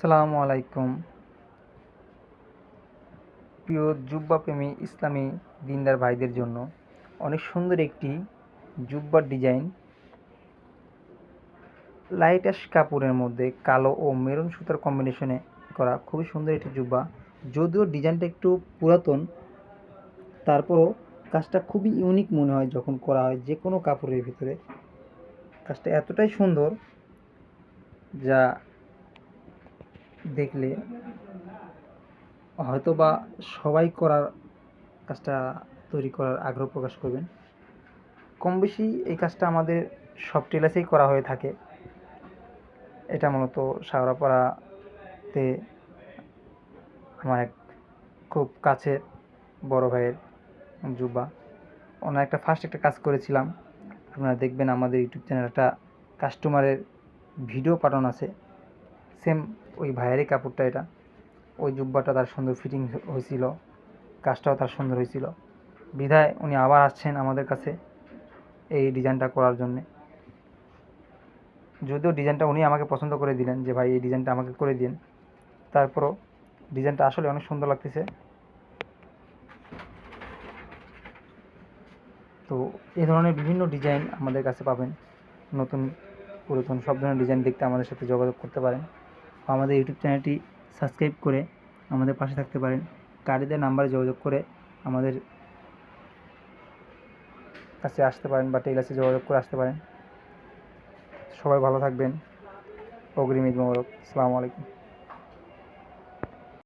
আসসালামু আলাইকুম। প্রিয় জুব্বা প্রেমী ইসলামী দিনদার ভাইদের জন্য অনেক সুন্দর একটি জুব্বার ডিজাইন লাইট অ্যাশ কাপড়ের মধ্যে কালো ও মেরুন সুতার কম্বিনেশনে করা খুবই সুন্দর একটি জুব্বা। যদিও ডিজাইনটা একটু পুরাতন, তারপরও কাজটা খুবই ইউনিক মনে হয় যখন করা হয় যে কোনো কাপড়ের ভিতরে। কাজটা এতটাই সুন্দর যা দেখলে হয়তোবা সবাই কাজটা তৈরি করার আগ্রহ প্রকাশ করবেন। কম বেশি এই কাজটা আমাদের সব টেলার্সেই করা হয়ে থাকে। এটা মূলত শেওড়াপাড়াতে আমার এক খুব কাছের বড় ভাইয়ের জুব্বা। ওনার ফার্স্ট একটা কাজ করেছিলাম। আপনারা দেখবেন আমাদের ইউটিউব চ্যানেলে একটা কাস্টমারের ভিডিও পাঠানো আছে, সেম ওই ভাইয়েরই কাপড়টা এটা। ওই জুব্বাটা তার সুন্দর ফিটিং হয়েছিল, কাজটাও তার সুন্দর হয়েছিল, বিধায় উনি আবার আসছেন আমাদের কাছে এই ডিজাইনটা করার জন্যে। যদিও ডিজাইনটা উনি আমাকে পছন্দ করে দিলেন যে ভাই এই ডিজাইনটা আমাকে করে দিন, তারপরও ডিজাইনটা আসলে অনেক সুন্দর লাগতেছে। তো এই ধরনের বিভিন্ন ডিজাইন আমাদের কাছে পাবেন। নতুন পুরাতন সব ধরনের ডিজাইন দেখতে আমাদের সাথে যোগাযোগ করতে পারেন। আমাদের ইউটিউব চ্যানেলটি সাবস্ক্রাইব করে আমাদের পাশে থাকতে পারেন। কার্ডের নাম্বারে যোগাযোগ করে আমাদের কাছে আসতে পারেন বা টেলার্সে যোগাযোগ করে আসতে পারেন। সবাই ভালো থাকবেন। অগ্রিম ঈদ মোবারক। আসসালামু আলাইকুম।